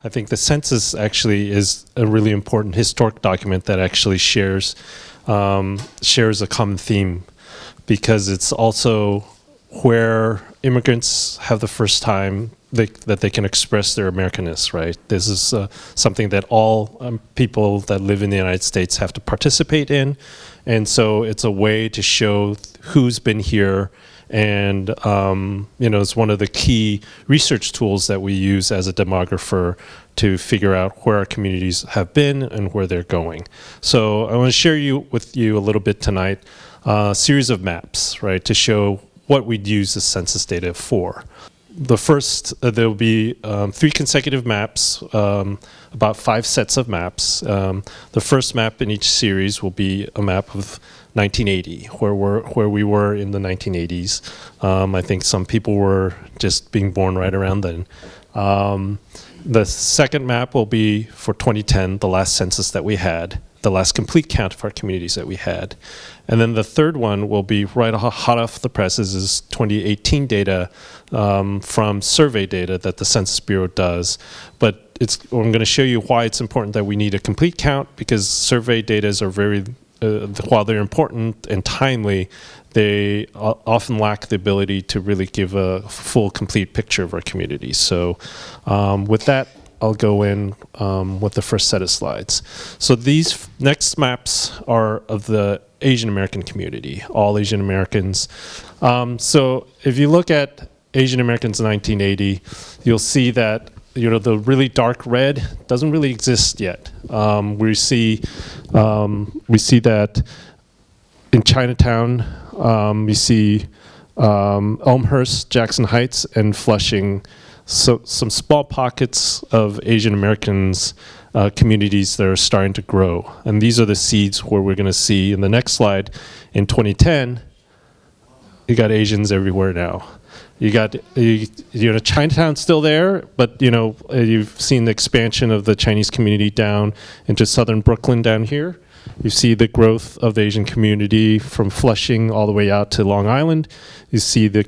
I think the census actually is a really important historic document that actually shares a common theme, because it's also where immigrants have the first time that they can express their Americanness, right? This is something that all people that live in the United States have to participate in. And so it's a way to show who's been here. And, it's one of the key research tools that we use as a demographer to figure out where our communities have been and where they're going. So I want to share with you a little bit tonight, a series of maps, right, to show what we'd use the census data for. The first, there will be 3 consecutive maps, about 5 sets of maps. The first map in each series will be a map of 1980, where we were in the 1980s. I think some people were just being born right around then. The second map will be for 2010, the last census that we had, the last complete count of our communities that we had. And then the third one will be right hot off the presses is 2018 data from survey data that the Census Bureau does. But I'm going to show you why it's important that we need a complete count, because survey data are very, while they're important and timely, they often lack the ability to really give a full, complete picture of our communities. So with that, I'll go in with the first set of slides. So these next maps are of the Asian American community, all Asian Americans. So if you look at Asian Americans in 1980, you'll see that the really dark red doesn't really exist yet. We see that in Chinatown, we see Elmhurst, Jackson Heights, and Flushing. So some small pockets of Asian Americans communities that are starting to grow. And these are the seeds where we're going to see in the next slide, in 2010, you got Asians everywhere now. You got, Chinatown's still there, but you've seen the expansion of the Chinese community down into southern Brooklyn down here. You see the growth of the Asian community from Flushing all the way out to Long Island. You see the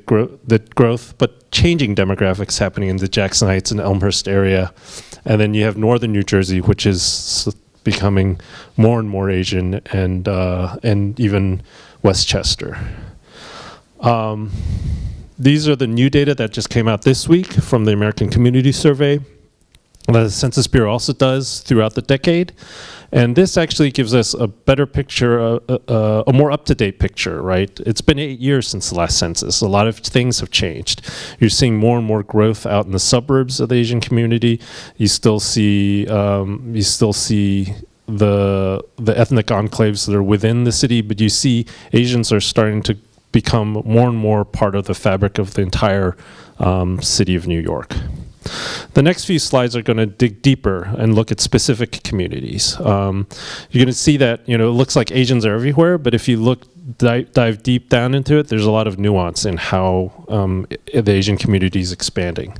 growth, but changing demographics happening in the Jackson Heights and Elmhurst area. And then you have northern New Jersey, which is becoming more and more Asian, and even Westchester. These are the new data that just came out this week from the American Community Survey. The Census Bureau also does throughout the decade. And this actually gives us a better picture, a more up-to-date picture, right? It's been 8 years since the last census. A lot of things have changed. You're seeing more and more growth out in the suburbs of the Asian community. You still see the ethnic enclaves that are within the city, but you see Asians are starting to become more and more part of the fabric of the entire city of New York. The next few slides are going to dig deeper and look at specific communities. You're going to see that it looks like Asians are everywhere, but if you dive deep down into it, there's a lot of nuance in how the Asian community is expanding.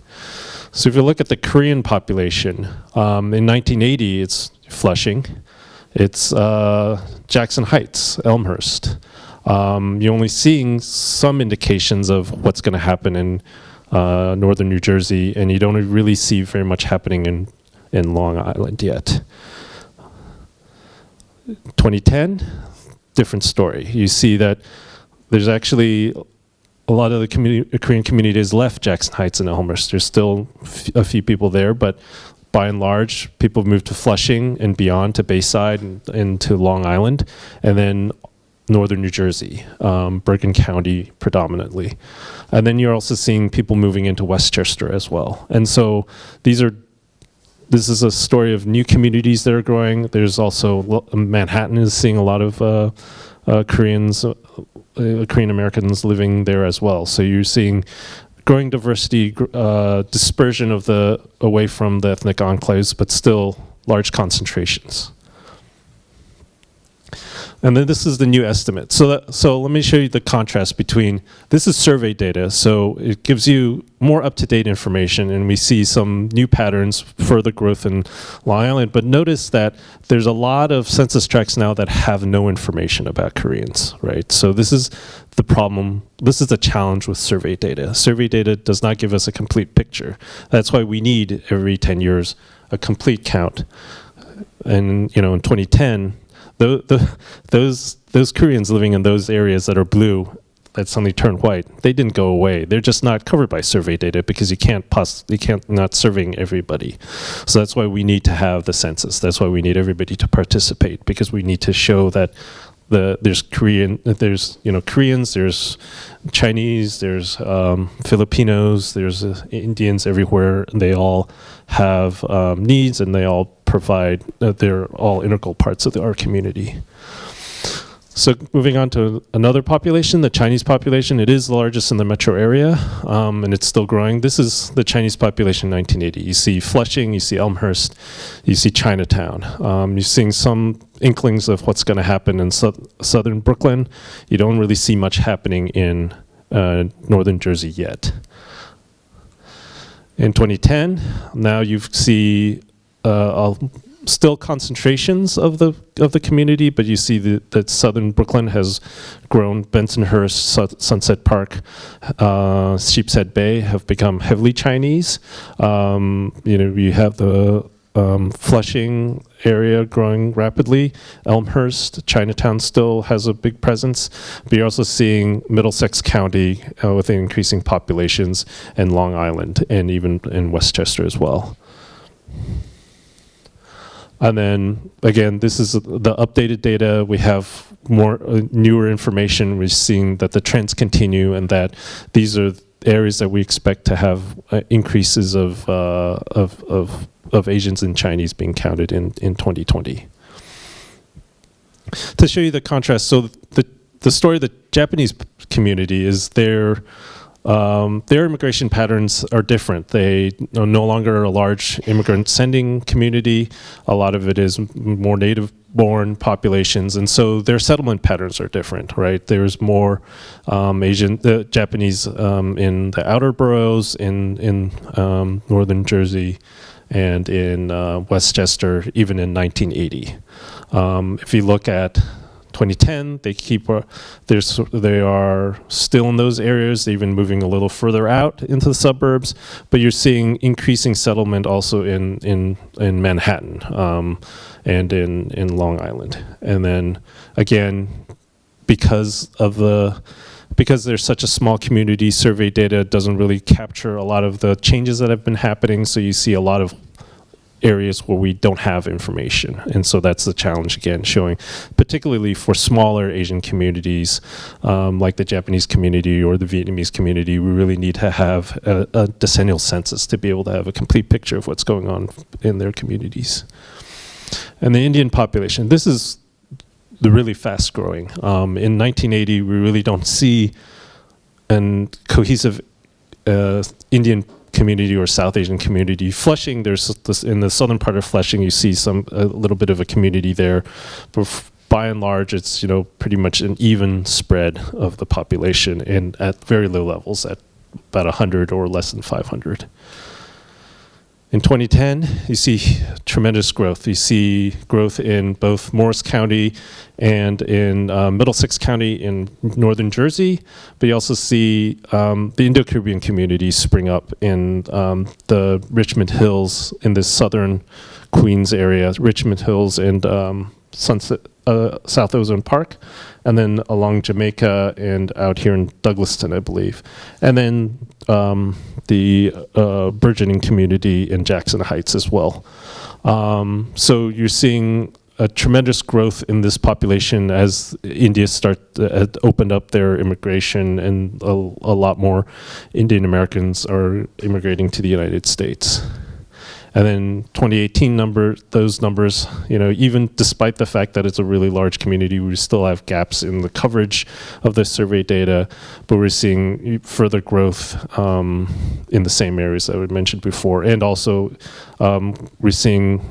So if you look at the Korean population, in 1980, it's Flushing, it's Jackson Heights, Elmhurst. You're only seeing some indications of what's going to happen in northern New Jersey, and you don't really see very much happening in Long Island yet. 2010, different story. You see that there's actually a lot of the Korean communities left Jackson Heights and Elmhurst. There's still a few people there, but by and large, people moved to Flushing and beyond to Bayside and to Long Island, and then northern New Jersey, Bergen County predominantly. And then you're also seeing people moving into Westchester as well. And so this is a story of new communities that are growing. There's also, Manhattan is seeing a lot of Korean Americans living there as well. So you're seeing growing diversity, dispersion away from the ethnic enclaves, but still large concentrations. And then this is the new estimate. So let me show you the contrast between, this is survey data, so it gives you more up-to-date information, and we see some new patterns, further growth in Long Island. But notice that there's a lot of census tracts now that have no information about Koreans, right? So this is the problem. This is the challenge with survey data. Survey data does not give us a complete picture. That's why we need, every 10 years, a complete count. And in 2010, those Koreans living in those areas that are blue that suddenly turned white, they didn't go away. They're just not covered by survey data because you can't not surveying everybody. So that's why we need to have the census. That's why we need everybody to participate, because we need to show that there's Koreans, there's Chinese, there's Filipinos, there's Indians everywhere, and they all have needs, and they all provide, they're all integral parts of our community. So moving on to another population, the Chinese population. It is the largest in the metro area, and it's still growing. This is the Chinese population in 1980. You see Flushing, you see Elmhurst, you see Chinatown. You're seeing some inklings of what's going to happen in southern Brooklyn. You don't really see much happening in northern Jersey yet. In 2010, now you see still concentrations of the community, but you see that southern Brooklyn has grown. Bensonhurst, Sunset Park, Sheepshead Bay have become heavily Chinese. You have the Flushing area growing rapidly. Elmhurst, Chinatown still has a big presence, but you're also seeing Middlesex County with increasing populations, and Long Island, and even in Westchester as well. And then, again, this is the updated data. We have more newer information. We're seeing that the trends continue, and that these are areas that we expect to have increases of Asians and Chinese being counted in 2020. To show you the contrast, so the story of the Japanese community is their immigration patterns are different. They are no longer a large immigrant sending community. A lot of it is more native-born populations, and so their settlement patterns are different, right? There's more Japanese in the outer boroughs, in northern Jersey, and in Westchester, even in 1980. If you look at 2010, they are still in those areas. They're even moving a little further out into the suburbs, but you're seeing increasing settlement also in Manhattan and in Long Island. And then again, because there's such a small community, survey data doesn't really capture a lot of the changes that have been happening, so you see a lot of areas where we don't have information. And so that's the challenge, again, showing, particularly for smaller Asian communities, like the Japanese community or the Vietnamese community, we really need to have a decennial census to be able to have a complete picture of what's going on in their communities. And the Indian population, this is the really fast growing. In 1980, we really don't see a cohesive Indian community or South Asian community. Flushing, there's this, in the southern part of Flushing, you see a little bit of a community there, but by and large, it's pretty much an even spread of the population, and at very low levels, at about 100 or less than 500. In 2010, you see tremendous growth. You see growth in both Morris County and in Middlesex County in northern Jersey, but you also see the Indo-Caribbean communities spring up in the Richmond Hills in the southern Queens area, Richmond Hills and South Ozone Park, and then along Jamaica and out here in Douglaston, I believe. And then the burgeoning community in Jackson Heights as well. So you're seeing a tremendous growth in this population as India opened up their immigration, and a lot more Indian Americans are immigrating to the United States. And then 2018 those numbers, even despite the fact that it's a really large community, we still have gaps in the coverage of the survey data, but we're seeing further growth in the same areas that we mentioned before. And also we're seeing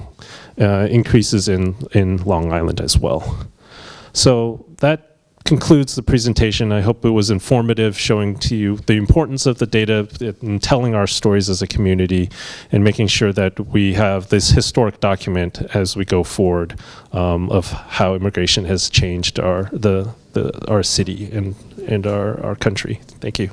increases in Long Island as well. So that concludes the presentation. I hope it was informative, showing to you the importance of the data in telling our stories as a community and making sure that we have this historic document as we go forward of how immigration has changed our city and our country. Thank you.